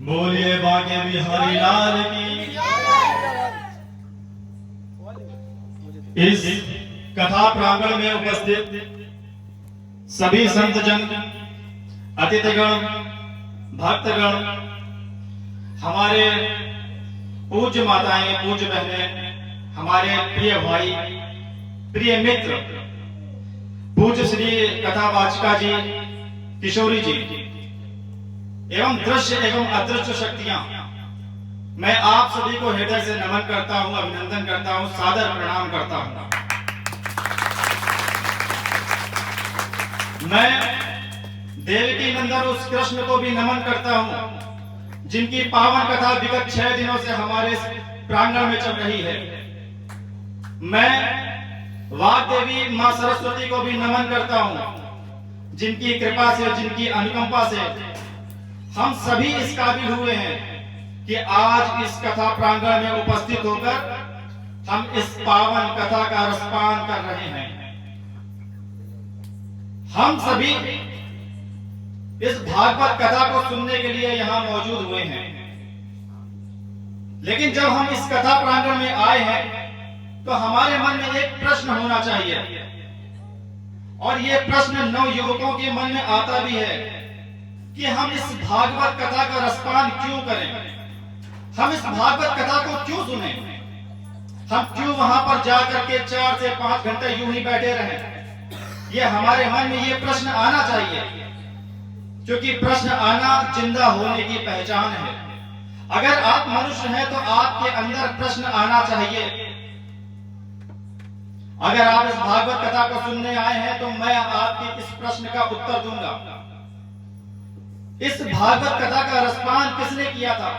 बोलिए बाके बिहारी लाल की। इस कथा प्रांगण में उपस्थित सभी संतजन, अतिथिगण, भक्तगण, हमारे पूज्य माताएं, पूज्य बहनें, हमारे प्रिय भाई, प्रिय मित्र, पूज्य श्री कथावाचिका जी, किशोरी जी एवं दृश्य एवं अदृश्य शक्तियां, मैं आप सभी को हृदय से नमन करता हूं, अभिनंदन करता हूं, सादर प्रणाम करता हूं। मैं देवकी नंदन उस कृष्ण को भी नमन करता हूं जिनकी पावन कथा विगत 6 दिनों से हमारे प्रांगण में चल रही है। मैं वाग्देवी मां सरस्वती को भी नमन करता हूं जिनकी कृपा से, जिनकी अनुकंपा से हम सभी इस काबिल हुए हैं कि आज इस कथा प्रांगण में उपस्थित होकर हम इस पावन कथा का रसपान कर रहे हैं। हम सभी इस भागवत कथा को सुनने के लिए यहां मौजूद हुए हैं, लेकिन जब हम इस कथा प्रांगण में आए हैं तो हमारे मन में एक प्रश्न होना चाहिए, और यह प्रश्न नवयुवकों के मन में आता भी है कि हम इस भागवत कथा का रसपान क्यों करें, हम इस भागवत कथा को क्यों सुने, हम क्यों वहां पर जाकर के 4 से 5 घंटे यूं ही बैठे रहें। ये हमारे मन में ये प्रश्न आना चाहिए, क्योंकि प्रश्न आना जिंदा होने की पहचान है। अगर आप मनुष्य हैं तो आपके अंदर प्रश्न आना चाहिए। अगर आप इस भागवत कथा को सुनने आए हैं तो मैं आपके इस प्रश्न का उत्तर दूंगा। इस भागवत कथा का रसपान किसने किया था?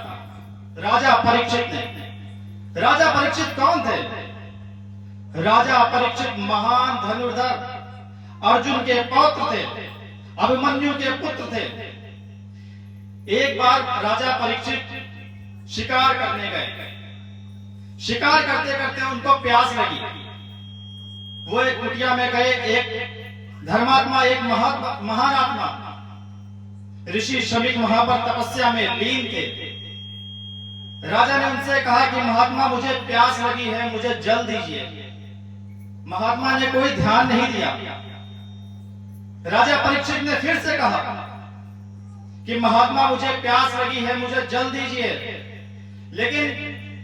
राजा परीक्षित ने। राजा परीक्षित कौन थे? राजा परीक्षित महान धनुर्धर अर्जुन के पौत्र थे, अभिमन्यु के पुत्र थे। एक बार राजा परीक्षित शिकार करने गए। शिकार करते करते उनको प्यास लगी। वो एक कुटिया में गए। एक धर्मात्मा, एक महान आत्मा ऋषि शमीक वहां पर तपस्या में लीन थे। राजा ने उनसे कहा कि महात्मा, मुझे प्यास लगी है, मुझे जल दीजिए। महात्मा ने कोई ध्यान नहीं दिया। राजा परीक्षित ने फिर से कहा कि महात्मा, मुझे प्यास लगी है, मुझे जल दीजिए। लेकिन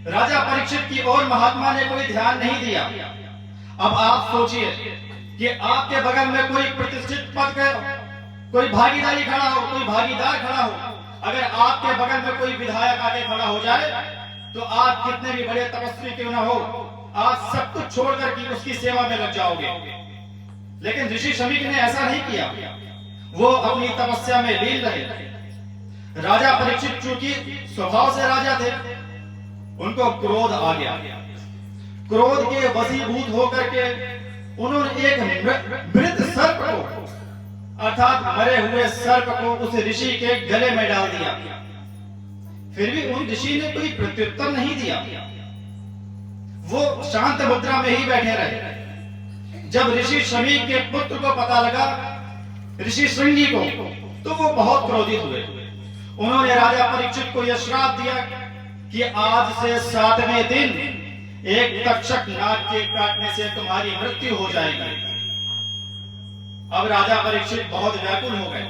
राजा परीक्षित की ओर महात्मा ने कोई ध्यान नहीं दिया। अब आप सोचिए कि आपके बगल में कोई प्रतिष्ठित पद का कोई भागीदारी खड़ा हो, कोई भागीदार खड़ा हो, अगर आपके बगल में कोई विधायक आके खड़ा हो जाए तो आप कितने भी बड़े तपस्वी क्यों ना हो, आप सब कुछ छोड़कर के उसकी सेवा में लग जाओगे। लेकिन ऋषि शमीक ने ऐसा नहीं किया। वो अपनी तपस्या में लीन रहे। राजा परीक्षित चूंकि स्वभाव से राजा थे, उनको क्रोध आ गया। क्रोध के वशीभूत होकर के उन्होंने एक मृत सर्प को, अर्थात मरे हुए सर्प को उस ऋषि के गले में डाल दिया। फिर भी उन ऋषि ने कोई प्रत्युत्तर नहीं दिया। वो शांत मुद्रा में ही बैठे रहे। जब ऋषि शमीक के पुत्र को पता लगा, ऋषि श्रृंगी को, तो वो बहुत क्रोधित हुए। उन्होंने राजा परीक्षित को यह श्राप दिया कि आज से 7वें दिन एक तक्षक नाग के काटने से तुम्हारी मृत्यु हो जाएगी। अब राजा परीक्षित बहुत व्याकुल हो गए,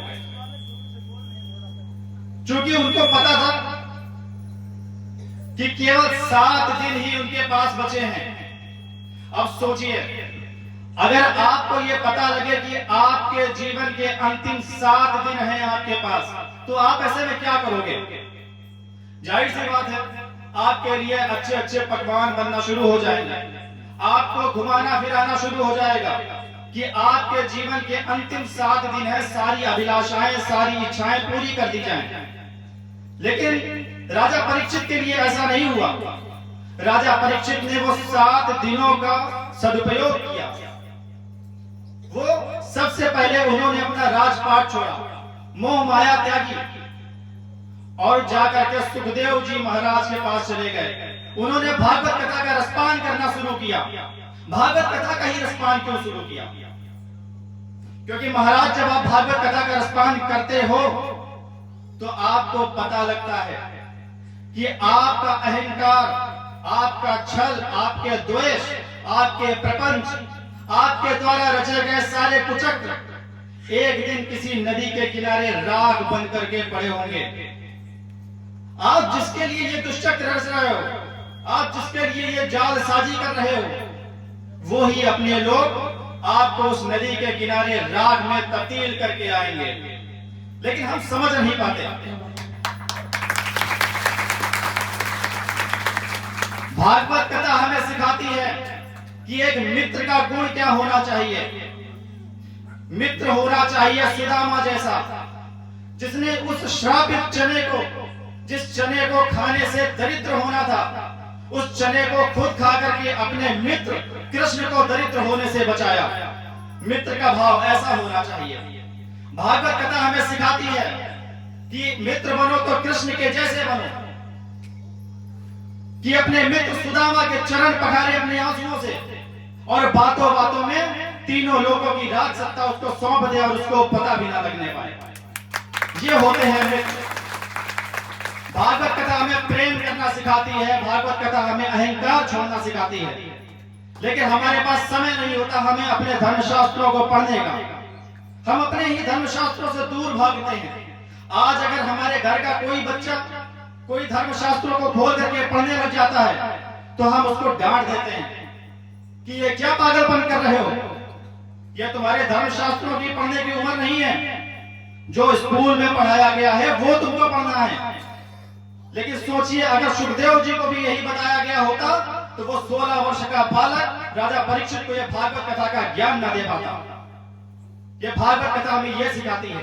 क्योंकि उनको पता था कि केवल 7 दिन ही उनके पास बचे हैं। अब सोचिए, अगर आपको यह पता लगे कि आपके जीवन के अंतिम 7 दिन हैं आपके पास, तो आप ऐसे में क्या करोगे? जाहिर सी बात है, आपके लिए अच्छे अच्छे पकवान बनना शुरू हो जाएंगे, आपको घुमाना फिराना शुरू हो जाएगा कि आपके जीवन के अंतिम 7 दिन है, सारी अभिलाषाएं, सारी इच्छाएं पूरी कर दी जाएं। लेकिन राजा परीक्षित के लिए ऐसा नहीं हुआ। राजा परीक्षित ने वो 7 दिनों का सदुपयोग किया। वो सबसे पहले उन्होंने अपना राजपाट छोड़ा, मोह माया त्यागी और जाकर के सुखदेव जी महाराज के पास चले गए। उन्होंने भागवत कथा का रसपान करना शुरू किया। भागवत कथा का ही रसपान क्यों शुरू किया? क्योंकि महाराज, जब आप भागवत कथा का रसपान करते हो तो आपको पता लगता है कि आपका अहंकार, आपका छल, आपके द्वेष, आपके प्रपंच, आपके द्वारा रचे गए सारे कुचक्र एक दिन किसी नदी के किनारे राख बन करके पड़े होंगे। आप जिसके लिए ये दुष्चक्र रच रहे हो, आप जिसके लिए ये जालसाजी कर रहे हो, वो ही अपने लोग आपको उस नदी के किनारे राख में तब्दील करके आएंगे, लेकिन हम समझ नहीं पाते। भागवत कथा हमें सिखाती है कि एक मित्र का गुण क्या होना चाहिए। मित्र होना चाहिए सुदामा जैसा, जिसने उस श्रापित चने को, जिस चने को खाने से दरिद्र होना था, उस चने को खुद खा करके अपने मित्र कृष्ण को दरिद्र होने से बचाया। मित्र का भाव ऐसा होना चाहिए। भागवत कथा हमें सिखाती है कि मित्र बनो तो कृष्ण के जैसे बनो, कि अपने मित्र सुदामा के चरण पखारे अपने आंसुओं से, और बातों बातों में तीनों लोगों की राज सत्ता उसको सौंप दे और उसको पता भी ना लगने पाए। ये होते हैं मित्र। भागवत कथा हमें प्रेम करना सिखाती है, भागवत कथा हमें अहंकार छोड़ना सिखाती है, लेकिन हमारे पास समय नहीं होता हमें अपने धर्मशास्त्रों को पढ़ने का। हम अपने ही धर्मशास्त्रों से दूर भागते हैं। आज अगर हमारे घर का कोई बच्चा कोई धर्मशास्त्रों को खोल करके पढ़ने लग जाता है तो हम उसको डांट देते हैं कि ये क्या पागलपन कर रहे हो, ये तुम्हारे धर्मशास्त्रों की पढ़ने की उम्र नहीं है। जो स्कूल में पढ़ाया गया है वो तुमको पढ़ना है। लेकिन सोचिए, अगर सुखदेव जी को भी यही बताया गया होता तो वो 16 वर्ष का बालक राजा परीक्षित को यह भागवत कथा का ज्ञान न दे पाता। ये भागवत कथा हमें यह सिखाती है।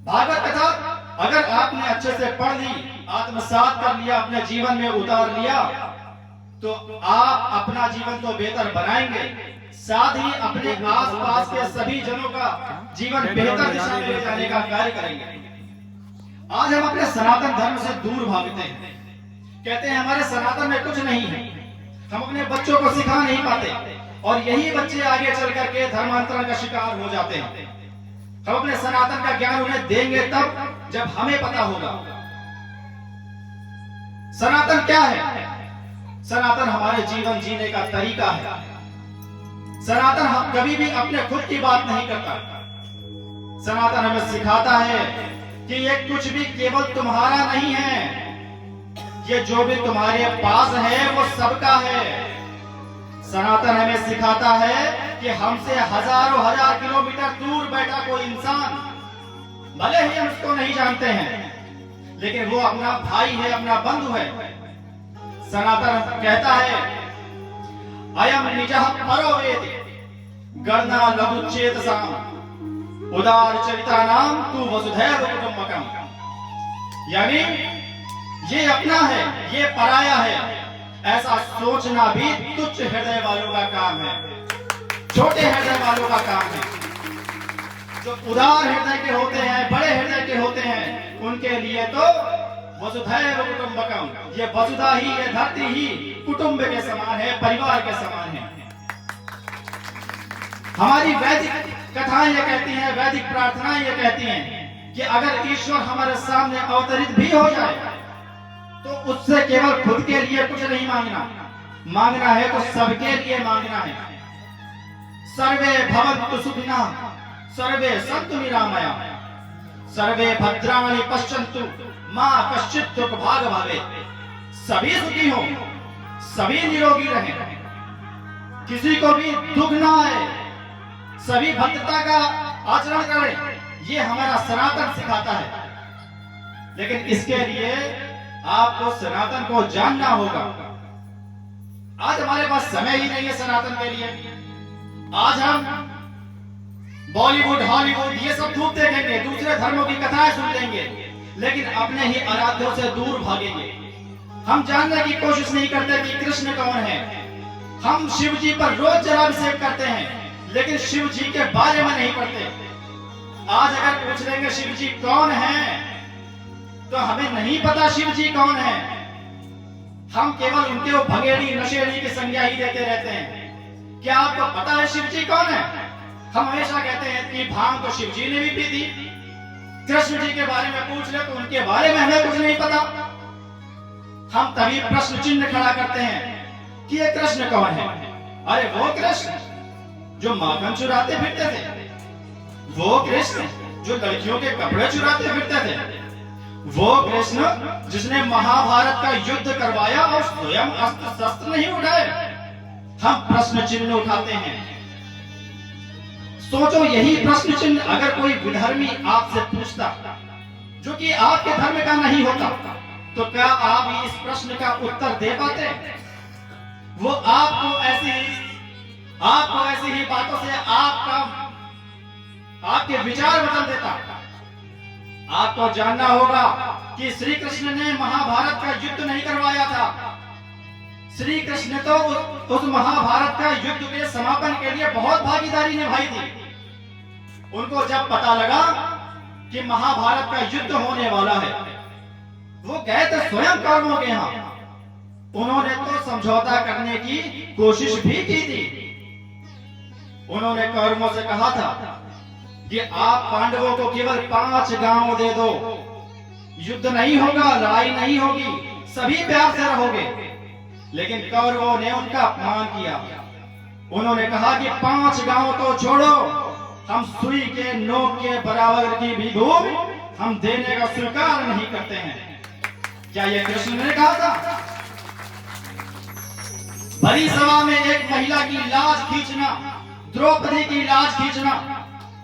भागवत कथा अगर आपने अच्छे से पढ़ ली, आत्मसात कर लिया, अपने जीवन में उतार लिया, तो आप अपना जीवन तो बेहतर बनाएंगे, साथ ही अपने आसपास के सभी जनों का जीवन बेहतर दिशा में ले जाने का कार्य करेंगे। आज हम अपने सनातन धर्म से दूर भागते हैं, कहते हैं हमारे सनातन में कुछ नहीं है, हम अपने बच्चों को सिखा नहीं पाते, और यही बच्चे आगे चल करके धर्मांतरण का शिकार हो जाते हैं। हम अपने सनातन का ज्ञान उन्हें देंगे तब जब हमें पता होगा सनातन क्या है। सनातन हमारे जीवन जीने का तरीका है। सनातन हम कभी भी अपने खुद की बात नहीं करता। सनातन हमें सिखाता है कि ये कुछ भी केवल तुम्हारा नहीं है, ये जो भी तुम्हारे पास है वो सबका है। सनातन हमें सिखाता है कि हमसे हजारों हजार किलोमीटर दूर बैठा कोई इंसान, भले ही हम उसको नहीं जानते हैं, लेकिन वो अपना भाई है, अपना बंधु है। सनातन कहता है अयम निजः परो वेति गणना लघु चेतसाम उदार चरितानाम तू वसुधैव कुटुंबकम। यानी ये अपना है, ये पराया है, ऐसा सोचना भी तुच्छ हृदय वालों का काम है, छोटे हृदय वालों का काम है। जो उदार हृदय के होते हैं, बड़े हृदय के होते हैं, उनके लिए तो वसुधैव कुटुंबकम, ये वसुधा ही, ये धरती ही कुटुंब के समान है, परिवार के समान है। हमारी वैदिक कथाएं ये कहती हैं, वैदिक प्रार्थनाएं ये कहती हैं कि अगर ईश्वर हमारे सामने अवतरित भी हो जाए तो उससे केवल खुद के लिए कुछ नहीं मांगना, मांगना है तो सबके लिए मांगना है। सर्वे भवन्तु सुखिनः सर्वे सन्तु निरामया सर्वे भद्राणि पश्यन्तु मा कश्चित् दुःख भाग भवेत्। सभी सुखी हो, सभी निरोगी रहें, किसी को भी दुख ना आए, सभी भक्तता का आचरण करें, ये हमारा सनातन सिखाता है। लेकिन इसके लिए आपको सनातन को जानना होगा। आज हमारे पास समय ही नहीं है सनातन के लिए। आज हम बॉलीवुड, हॉलीवुड ये सब खूब देखेंगे, दूसरे धर्मों की कथाएं सुन लेंगे, लेकिन अपने ही आराध्यों से दूर भागेंगे। हम जानने की कोशिश नहीं करते कि कृष्ण कौन है। हम शिव जी पर रोज जलाभिषेक करते हैं, लेकिन शिव जी के बारे में नहीं पढ़ते। आज अगर पूछ लेंगे शिव जी कौन है तो हमें नहीं पता शिव जी कौन है। हम केवल उनके वो भगेड़ी नशेड़ी की संज्ञा ही देते रहते हैं। क्या आपको पता है शिव जी कौन है? हम हमेशा कहते हैं कि भांग तो शिव जी ने भी पी थी, कृष्ण जी के बारे में पूछ ले तो उनके बारे में हमें कुछ नहीं पता। हम तभी प्रश्न चिन्ह खड़ा करते हैं कि ये कृष्ण कौन है। अरे वो कृष्ण जो माखन चुराते फिरते थे, वो कृष्ण जो लड़कियों के कपड़े चुराते फिरते थे, वो कृष्ण जिसने महाभारत का युद्ध करवाया और स्वयं अस्त्र शस्त्र नहीं उठाए। हम प्रश्न चिन्ह उठाते हैं। सोचो, यही प्रश्न चिन्ह अगर कोई विधर्मी आपसे पूछता जो कि आपके धर्म का नहीं होता, तो क्या आप इस प्रश्न का उत्तर दे पाते? वो आपको ऐसी ही बातों से आपके विचार बदल देता। आपको जानना होगा कि श्री कृष्ण ने महाभारत का युद्ध नहीं करवाया था। श्री कृष्ण तो उस महाभारत का युद्ध के समापन के लिए बहुत भागीदारी निभाई थी। उनको जब पता लगा कि महाभारत का युद्ध होने वाला है, वो गए थे स्वयं कौरवों के यहाँ। उन्होंने तो समझौता करने की कोशिश भी की थी। उन्होंने कौरवों से कहा था कि आप पांडवों को केवल 5 गांव दे दो, युद्ध नहीं होगा, लड़ाई नहीं होगी, सभी प्यार से रहोगे। लेकिन कौरवों ने उनका अपमान किया। उन्होंने कहा कि 5 गांव तो छोड़ो, हम सुई के नोक के बराबर की भी भूमि हम देने का स्वीकार नहीं करते हैं। क्या ये कृष्ण ने कहा था? बड़ी सभा में एक महिला की लाज खींचना, द्रौपदी की लाज खींचना,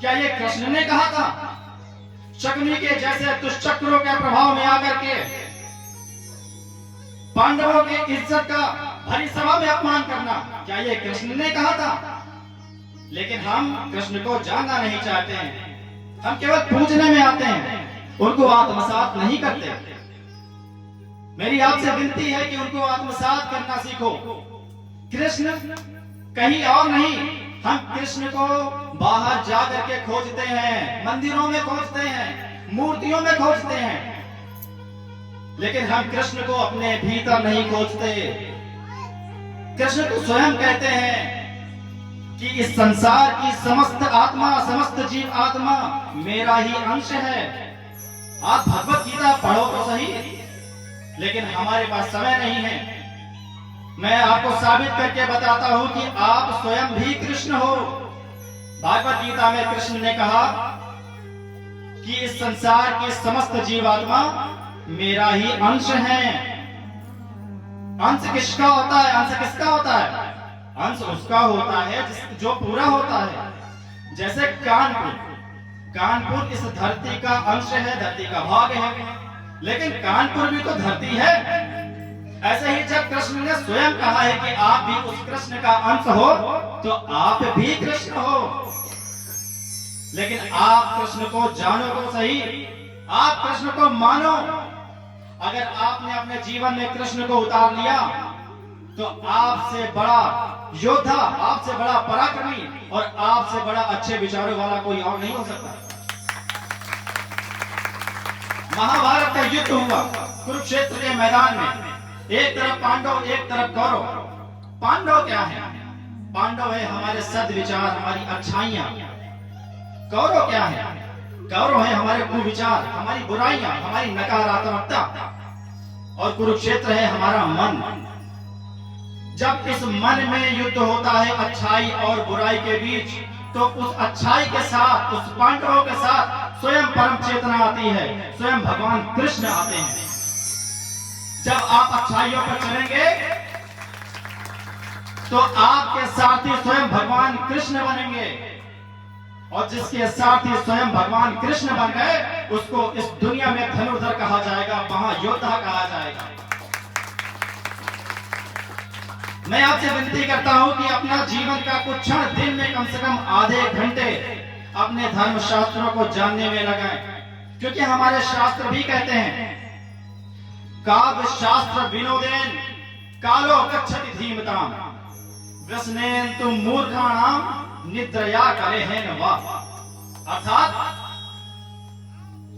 क्या ये कृष्ण ने कहा था? शकुनी के जैसे दुष्चक्रों के प्रभाव में आकर के पांडवों की इज्जत का भरी सभा में अपमान करना, क्या ये कृष्ण ने कहा था? लेकिन हम कृष्ण को जानना नहीं चाहते हैं। हम केवल पूजने में आते हैं, उनको आत्मसात नहीं करते। मेरी आपसे विनती है कि उनको आत्मसात करना सीखो। कृष्ण कहीं और नहीं, हम कृष्ण को बाहर जाकर के खोजते हैं, मंदिरों में खोजते हैं, मूर्तियों में खोजते हैं, लेकिन हम कृष्ण को अपने भीतर नहीं खोजते। कृष्ण को स्वयं कहते हैं कि इस संसार की समस्त आत्मा, समस्त जीव आत्मा मेरा ही अंश है। आप भगवत गीता पढ़ो तो सही, लेकिन हमारे पास समय नहीं है। मैं आपको साबित करके बताता हूं कि आप स्वयं भी कृष्ण हो। भागवत गीता में कृष्ण ने कहा कि इस संसार की समस्त जीवात्मा मेरा ही अंश है। अंश किसका होता है? अंश किसका होता है? अंश उसका होता है जो पूरा होता है। जैसे कानपुर इस धरती का अंश है, धरती का भाग है, लेकिन कानपुर भी तो धरती है। ऐसे ही जब कृष्ण ने स्वयं कहा है कि आप भी उस कृष्ण का अंश हो, तो आप भी कृष्ण हो। लेकिन आप कृष्ण को जानो तो सही, आप कृष्ण को मानो। अगर आपने अपने जीवन में कृष्ण को उतार लिया, तो आपसे बड़ा योद्धा, आपसे बड़ा पराक्रमी और आपसे बड़ा अच्छे विचारों वाला कोई और नहीं हो सकता। महाभारत का युद्ध हुआ कुरुक्षेत्र के मैदान में। एक तरफ पांडव, एक तरफ कौरव। पांडव क्या है? पांडव है हमारे सद्विचार, हमारी अच्छाइयां। कौरव क्या है? कौरव है हमारे कुविचार, हमारी बुराइयां, हमारी नकारात्मकता। और कुरुक्षेत्र है हमारा मन। जब इस मन में युद्ध होता है अच्छाई और बुराई के बीच, तो उस अच्छाई के साथ, उस पांडवों के साथ स्वयं परम चेतना आती है, स्वयं भगवान कृष्ण आते हैं। जब आप अच्छाइयों पर चलेंगे, तो आपके साथी स्वयं भगवान कृष्ण बनेंगे। और जिसके साथी स्वयं भगवान कृष्ण बन गए, उसको इस दुनिया में धनुर्धर कहा जाएगा, महायोद्धा कहा जाएगा। मैं आपसे विनती करता हूं कि अपना जीवन का कुछ क्षण दिन में कम से कम आधे घंटे अपने धर्म शास्त्रों को जानने में लगाएं, क्योंकि हमारे शास्त्र भी कहते हैं, काव्य शास्त्र विनोदेन कालो गच्छति धीमताम व्यसनेन तुम मूर्खाणाम निद्रया करेहेन वा। अर्थात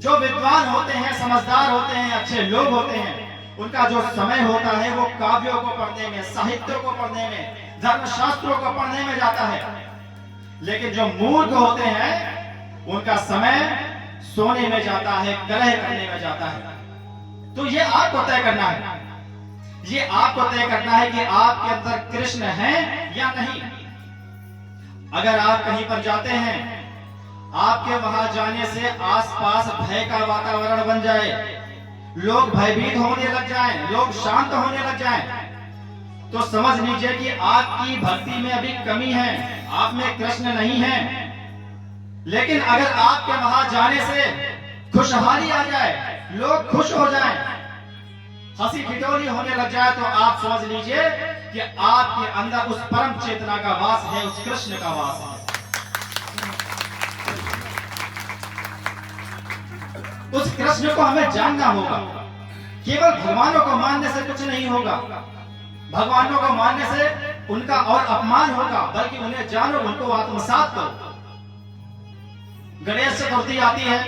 जो विद्वान होते हैं, समझदार होते हैं, अच्छे लोग होते हैं, उनका जो समय होता है वो काव्यों को पढ़ने में, साहित्य को पढ़ने में, धर्म शास्त्रों को पढ़ने में जाता है। लेकिन जो मूर्ख होते हैं, उनका समय सोने में जाता है, कलह करने में जाता है। तो ये आपको तय करना है, ये आपको तय करना है कि आपके अंदर कृष्ण है या नहीं। अगर आप कहीं पर जाते हैं, आपके वहां जाने से आसपास भय का वातावरण बन जाए, लोग भयभीत होने लग जाएं, लोग शांत होने लग जाएं, तो समझ लीजिए कि आपकी भक्ति में अभी कमी है, आप में कृष्ण नहीं है। लेकिन अगर आपके वहां जाने से खुशहाली आ जाए, लोग खुश हो जाएं, हंसी ठिठोली होने लग जाए, तो आप समझ लीजिए कि आपके अंदर उस परम चेतना का वास है, उस कृष्ण का वास है। उस कृष्ण को हमें जानना होगा। केवल भगवानों को मानने से कुछ नहीं होगा, भगवानों को मानने से उनका और अपमान होगा, बल्कि उन्हें जानो, उनको आत्मसात करो। गणेश चतुर्थी आती है,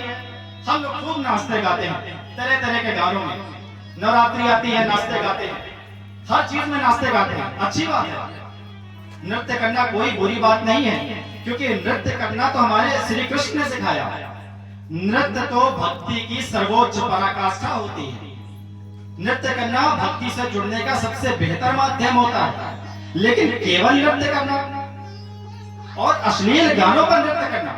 हम लोग खूब नाचते गाते हैं तरह तरह के गानों में। नवरात्रि आती है, नाचते गाते हैं, हर चीज में नाचते गाते हैं, अच्छी बात है। नृत्य करना कोई बुरी बात नहीं है, क्योंकि नृत्य करना तो हमारे श्री कृष्ण ने सिखाया। नृत्य तो भक्ति की सर्वोच्च पराकाष्ठा होती है। नृत्य करना भक्ति से जुड़ने का सबसे बेहतर माध्यम होता है। लेकिन केवल नृत्य करना और अश्लील गानों पर नृत्य करना,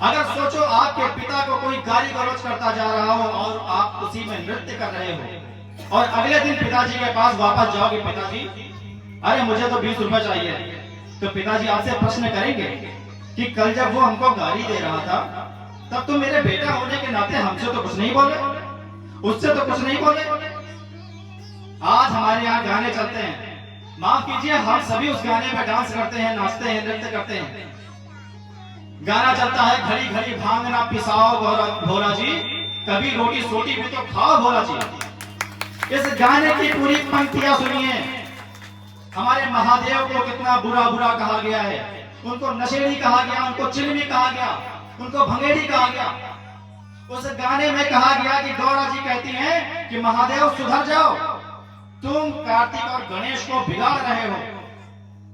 अगर सोचो आपके पिता को कोई गाली गलौज करता जा रहा हो और आप उसी में नृत्य कर रहे हो, और अगले दिन पिताजी के पास वापस जाओगे, पिताजी अरे मुझे तो 20 रुपए चाहिए, तो पिताजी आपसे प्रश्न करेंगे कि कल जब वो हमको गाली दे रहा था, तब तो मेरे बेटा होने के नाते हमसे तो कुछ नहीं बोले, उससे तो कुछ नहीं बोले। आज हमारे यहाँ गाने चलते हैं, माफ कीजिए, हम सभी उस गाने पे डांस करते हैं, नाचते हैं, नृत्य करते हैं। गाना चलता है, घड़ी घड़ी भांग ना पिसाओ भोला जी, कभी रोटी सोटी भी तो खाओ भोला जी। इस गाने की पूरी पंक्तियां सुनिए। हमारे महादेव को कितना बुरा बुरा कहा गया है, उनको नशेड़ी कहा गया, उनको चिलमी कहा गया, उनको भंगेड़ी कहा गया। उस गाने में कहा गया कि गौरा जी कहती हैं कि महादेव सुधर जाओ, तुम कार्तिक और गणेश को बिगाड़ रहे हो,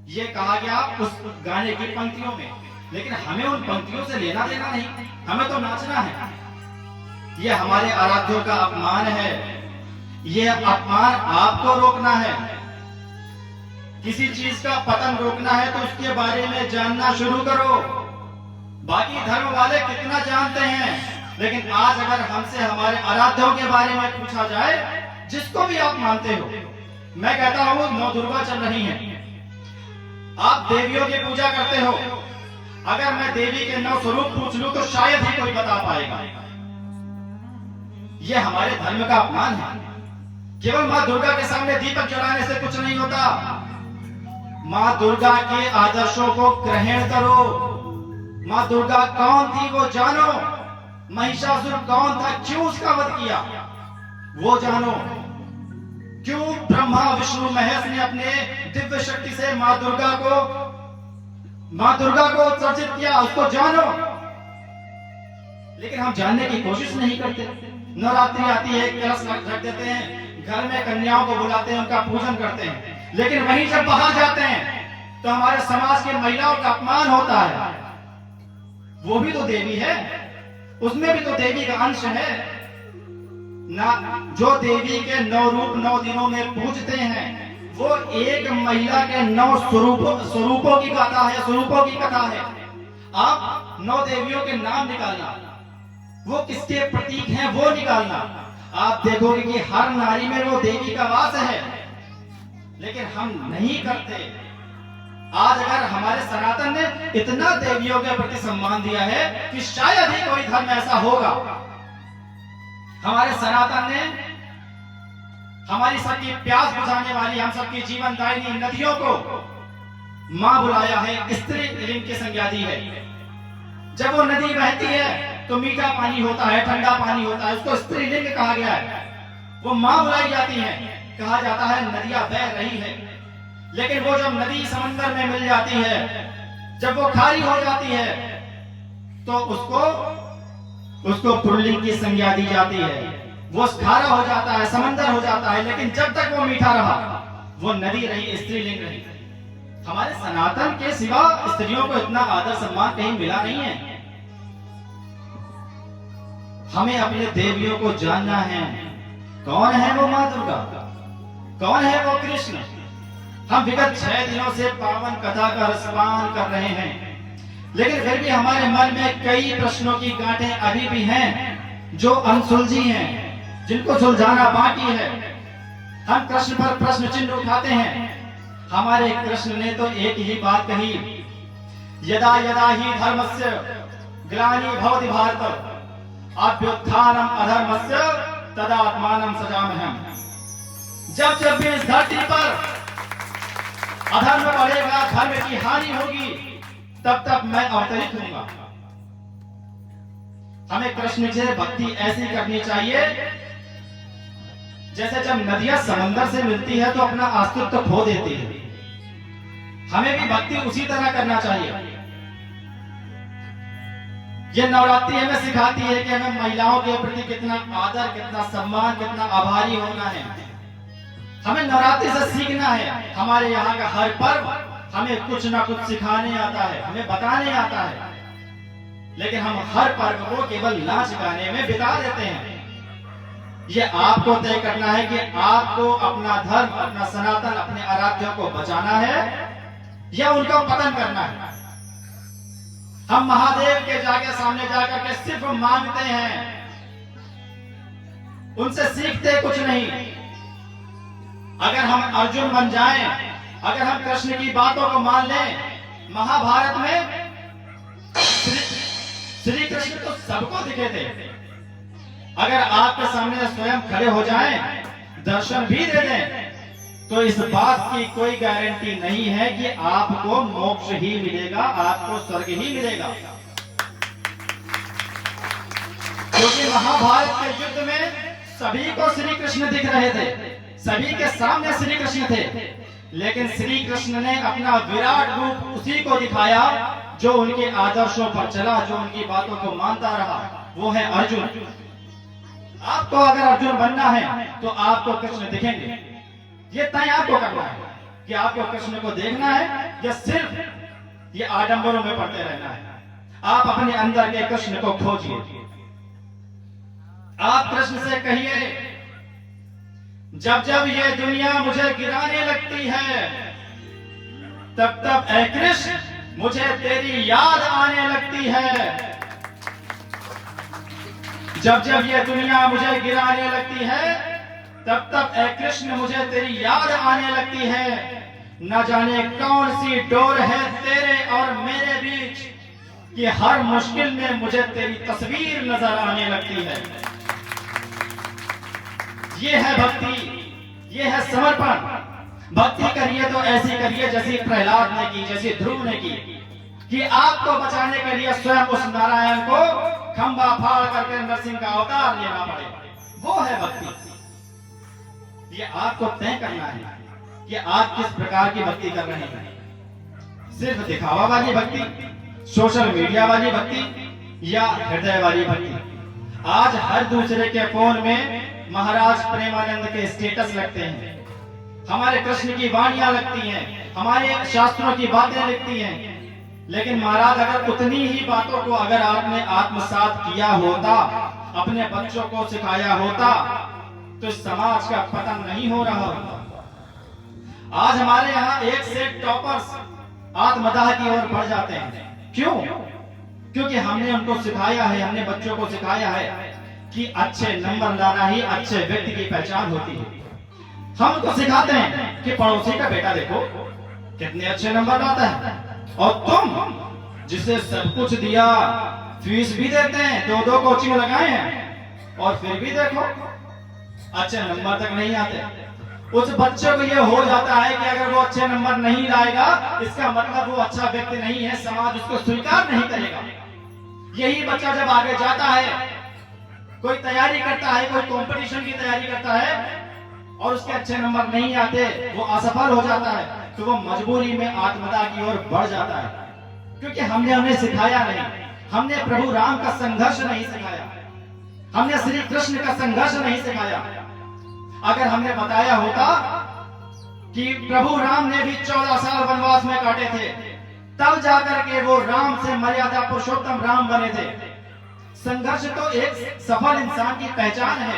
ये कहा गया उस गाने की पंक्तियों में। लेकिन हमें उन पंक्तियों से लेना देना नहीं, हमें तो नाचना है। ये हमारे आराध्यों का अपमान है, ये अपमान आपको रोकना है। किसी चीज का पतन रोकना है तो उसके बारे में जानना शुरू करो। बाकी धर्म वाले कितना जानते हैं, लेकिन आज अगर हमसे हमारे आराध्यों के बारे में पूछा जाए, जिसको भी आप मानते हो, मैं कहता हूं 9 दुर्गा चल रही हैं, आप देवियों की पूजा करते हो, अगर मैं देवी के 9 स्वरूप पूछ लूं तो शायद ही कोई बता पाएगा। यह हमारे धर्म का अपमान है। केवल मां दुर्गा के सामने दीपक जलाने से कुछ नहीं होता। मां दुर्गा के आदर्शों को ग्रहण करो। मां दुर्गा कौन थी वो जानो, महिषासुर कौन था, क्यों उसका वध किया वो जानो, क्यों ब्रह्मा विष्णु महेश ने अपने दिव्य शक्ति से मां दुर्गा को उत्सर्जित किया, उसको जानो। लेकिन हम जानने की कोशिश नहीं करते। नवरात्रि आती है, कलश रख देते हैं, घर में कन्याओं को बुलाते हैं, उनका पूजन करते हैं, लेकिन वहीं जब बाहर जाते हैं तो हमारे समाज की महिलाओं का अपमान होता है। वो भी तो देवी है, उसमें भी तो देवी का अंश है ना। जो देवी के 9 रूप 9 दिनों में पूजते हैं, वो एक महिला के 9 स्वरूपों की गाथा है, स्वरूपों की कथा है। आप 9 देवियों के नाम निकालना, वो किसके प्रतीक हैं वो निकालना, आप देखोगे कि हर नारी में वो देवी का वास है। लेकिन हम नहीं करते। आज अगर हमारे सनातन ने इतना देवियों के प्रति सम्मान दिया है कि शायद ही कोई धर्म ऐसा होगा। हमारे सनातन ने हमारी सबकी प्यास बुझाने वाली, हम सबकी जीवनदायिनी नदियों को मां बुलाया है, स्त्री लिंग की संज्ञा दी है। जब वो नदी बहती है तो मीठा पानी होता है, ठंडा पानी होता है, उसको स्त्रीलिंग कहा गया है। वो मां बुलाई जाती है, कहा जाता है नदियां बह रही है। लेकिन वो जब नदी समंदर में मिल जाती है, जब वो खारी हो जाती है, तो उसको पुल्लिंग की संज्ञा दी जाती है। वो खारा हो जाता है, समंदर हो जाता है, लेकिन जब तक वो मीठा रहा, वो नदी रही, स्त्रीलिंग रही। हमारे सनातन के सिवा स्त्रियों को इतना आदर सम्मान कहीं मिला नहीं है। हमें अपने देवियों को जानना है। कौन है वो माँ दुर्गा, कौन है वो कृष्ण। हम विगत 6 दिनों से पावन कथा का रसपान कर रहे हैं, लेकिन फिर भी हमारे मन में कई प्रश्नों की गांठें अभी भी हैं जो अनसुलझी हैं, जिनको सुलझाना बाकी है। हम कृष्ण पर प्रश्न चिन्ह उठाते हैं। हमारे कृष्ण ने तो एक ही बात कही, यदा यदा ही धर्मस्य ग्लानि भवति भारत अभ्युत्थानम अधर्मस्य तदात्मानं सजामहम्। जब जब भी इस धरती पर अधर्म बढ़ेगा, धर्म की हानि होगी, तब तब मैं अवतरित होऊंगा। हमें कृष्ण से भक्ति ऐसी करनी चाहिए जैसे जब नदियां समंदर से मिलती है तो अपना अस्तित्व खो देती है। हमें भी भक्ति उसी तरह करना चाहिए। ये नवरात्रि हमें सिखाती है कि हमें महिलाओं के प्रति कितना आदर, कितना सम्मान, कितना आभारी होना है। हमें नवरात्रि से सीखना है। हमारे यहाँ का हर पर्व हमें कुछ ना कुछ सिखाने आता है, हमें बताने आता है, लेकिन हम हर पर्व को केवल नाच गाने में बिता देते हैं। ये आपको तय करना है कि आपको अपना धर्म, अपना सनातन, अपने आराध्यों को बचाना है या उनका पतन करना है। हम महादेव के जाके सामने जाकर के सिर्फ मांगते हैं, उनसे सीखते कुछ नहीं। अगर हम अर्जुन बन जाएं, अगर हम कृष्ण की बातों को मान लें, महाभारत में श्री कृष्ण तो सबको दिखे थे। अगर आपके सामने स्वयं खड़े हो जाएं, दर्शन भी दे दें, तो इस बात की कोई गारंटी नहीं है कि आपको मोक्ष ही मिलेगा, आपको स्वर्ग ही मिलेगा। क्योंकि महाभारत के युद्ध में सभी को श्री कृष्ण दिख रहे थे, सभी के सामने श्री कृष्ण थे, लेकिन श्री कृष्ण ने अपना विराट रूप उसी को दिखाया जो उनके आदर्शों पर चला, जो उनकी बातों को मानता रहा, वो है अर्जुन। आपको अगर अर्जुन बनना है तो आपको कृष्ण दिखेंगे। ये तय आपको करना है कि आपको कृष्ण को देखना है या सिर्फ ये आडंबरों में पड़ते रहना है। आप अपने अंदर के कृष्ण को खोजिए। आप कृष्ण से कहिए, जब जब ये दुनिया मुझे गिराने लगती है, तब तब ऐ कृष्ण मुझे तेरी याद आने लगती है। जब जब ये दुनिया मुझे गिराने लगती है, तब तब ऐ कृष्ण मुझे तेरी याद आने लगती है। न जाने कौन सी डोर है तेरे और मेरे बीच कि हर मुश्किल में मुझे तेरी तस्वीर नजर आने लगती है। ये है भक्ति, ये है समर्पण। भक्ति करिए तो ऐसी करिए जैसी प्रहलाद ने की, जैसी ध्रुव ने की, कि आपको बचाने के लिए स्वयं उस नारायण को खंबा फाड़ करके नरसिंह का अवतार लेना पड़े। वो है भक्ति। ये आपको तय करना है कि आप किस प्रकार की भक्ति कर रहे हैं। सिर्फ दिखावा वाली भक्ति, सोशल मीडिया वाली भक्ति, या हृदय वाली भक्ति। आज हर दूसरे के फोन में महाराज प्रेमानंद के स्टेटस लगते हैं, हमारे कृष्ण की वाणियां लगती हैं, हमारे शास्त्रों की बातें लिखती हैं। लेकिन महाराज अगर उतनी ही बातों को अगर आपने आत्मसात किया होता, अपने बच्चों को सिखाया होता, तो समाज का पतन नहीं हो रहा होता। आज हमारे यहाँ एक से टॉपर्स आत्मदाह की ओर बढ़ जाते हैं। क्यों? क्योंकि हमने उनको सिखाया है, हमने बच्चों को सिखाया है कि अच्छे नंबर लाना ही अच्छे व्यक्ति की पहचान होती है। हम उनको सिखाते हैं कि पड़ोसी का बेटा देखो कितने अच्छे नंबर लाता है, और तुम जिसे सब कुछ दिया, फीस भी देते हैं, 2-2 कोचिंग लगाए हैं, और फिर भी देखो अच्छे नंबर तक नहीं आते। उस बच्चे को ये हो जाता है कि अगर वो अच्छे नंबर नहीं लाएगा, इसका मतलब वो अच्छा व्यक्ति नहीं है, समाज उसको स्वीकार नहीं करेगा। यही बच्चा जब आगे जाता है, कोई तैयारी करता है, कोई कंपटीशन की तैयारी करता है, और उसके अच्छे नंबर नहीं आते, वो असफल हो जाता है, तो वो मजबूरी में आत्मदाह की ओर बढ़ जाता है। क्योंकि हमने उन्हें सिखाया नहीं, हमने प्रभु राम का संघर्ष नहीं सिखाया, हमने श्री कृष्ण का संघर्ष नहीं सिखाया। अगर हमने बताया होता कि प्रभु राम ने भी 14 साल वनवास में काटे थे, तब जाकर के वो राम से मर्यादा पुरुषोत्तम राम बने थे। संघर्ष तो एक सफल इंसान की पहचान है।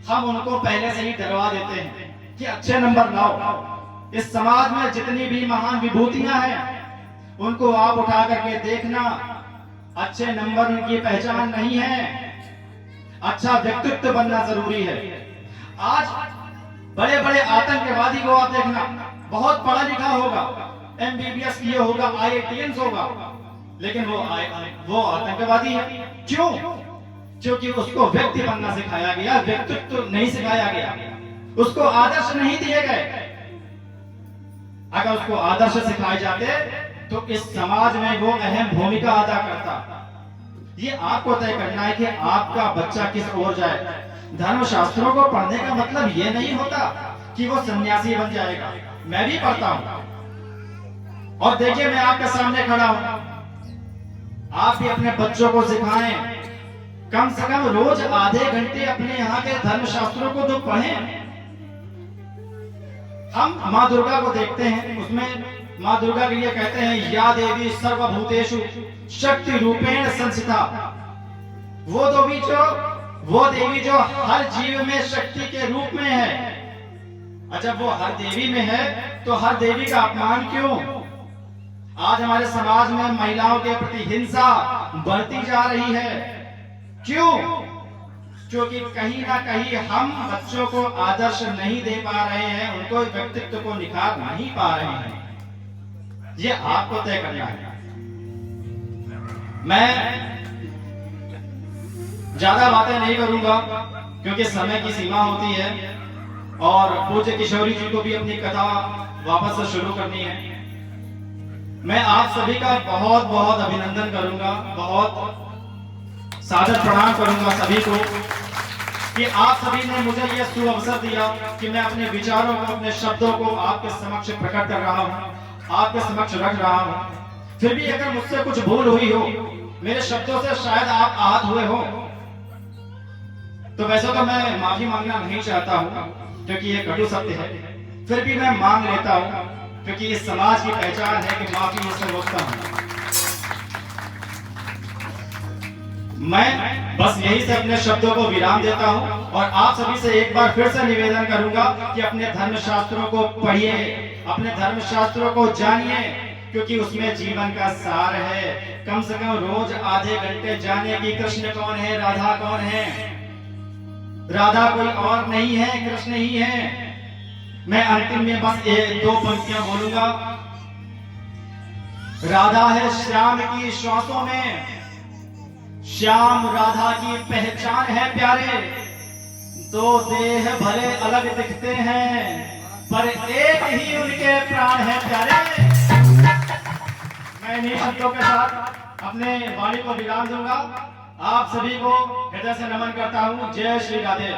हम उनको पहले से ही डरवा देते हैं कि अच्छे नंबर लाओ। इस समाज में जितनी भी महान विभूतियां हैं उनको आप उठा करके देखना, अच्छे नंबर उनकी पहचान नहीं है, अच्छा व्यक्तित्व बनना जरूरी है। आज बड़े बड़े आतंकवादी को आप देखना, बहुत पढ़ा लिखा होगा, MBBS किए होगा, IITians होगा, लेकिन वो आतंकवादी है। क्यों? क्योंकि उसको व्यक्ति बनना सिखाया गया, व्यक्तित्व नहीं सिखाया गया, उसको आदर्श नहीं दिए गए। अगर उसको आदर्श सिखाए जाते तो इस समाज में वो अहम भूमिका अदा करता। ये आपको तय करना है कि आपका बच्चा किस ओर जाए। धर्मशास्त्रों को पढ़ने का मतलब ये नहीं होता कि वो सन्यासी बन जाएगा। मैं भी पढ़ता हूं और देखिए मैं आपके सामने खड़ा हूं। आप भी अपने बच्चों को सिखाएं, कम से कम रोज आधे घंटे अपने यहाँ के धर्मशास्त्रों को तो पढ़ें। हम माँ दुर्गा को देखते हैं, उसमें माँ दुर्गा के लिए कहते हैं या देवी सर्वभूतेषु शक्ति रूपेण संस्थिता। वो देवी जो हर जीव में शक्ति के रूप में है। अच्छा, वो हर देवी में है तो हर देवी का अपमान क्यों? आज हमारे समाज में महिलाओं के प्रति हिंसा बढ़ती जा रही है। क्यों? क्योंकि कहीं ना कहीं हम बच्चों को आदर्श नहीं दे पा रहे हैं, उनको व्यक्तित्व को निखार नहीं पा रहे हैं। ये आपको तय करना है। मैं ज्यादा बातें नहीं करूंगा क्योंकि समय की सीमा होती है और पूज्य किशोरी जी को भी अपनी कथा वापस से शुरू करनी है। मैं आप सभी का बहुत बहुत अभिनंदन करूंगा, बहुत सादर प्रणाम करूंगा सभी को कि आप सभी ने मुझे यह सुअवसर दिया कि मैं अपने विचारों को, अपने शब्दों को आपके समक्ष प्रकट कर रहा हूं, आपके समक्ष रख रहा हूं। फिर भी अगर मुझसे कुछ भूल हुई हो, मेरे शब्दों से शायद आप आहत हुए हो, तो वैसे तो मैं माफी मांगना नहीं चाहता हूं क्योंकि ये कटु सत्य है। फिर भी मैं मांग लेता हूं क्योंकि इस समाज की पहचान है कि माफी मुझसे रोकता हूं। मैं बस यही से अपने शब्दों को विराम देता हूं और आप सभी से एक बार फिर से निवेदन करूंगा कि अपने धर्मशास्त्रों को पढ़िए, अपने धर्मशास्त्रों को जानिए, क्योंकि उसमें जीवन का सार है। कम से कम रोज आधे घंटे जाने की कृष्ण कौन है, राधा कौन है। राधा कोई और नहीं है, कृष्ण ही है। मैं अंतिम में बस दो पंक्तियां बोलूंगा। राधा है श्याम की श्वासों में, श्याम राधा की पहचान है प्यारे। दो देह भले अलग दिखते हैं पर एक ही उनके प्राण है प्यारे। मैं इन्हीं शब्दों के साथ अपने वाणी को विराम दूंगा। आप सभी को हृदय से नमन करता हूं। जय श्री राधे।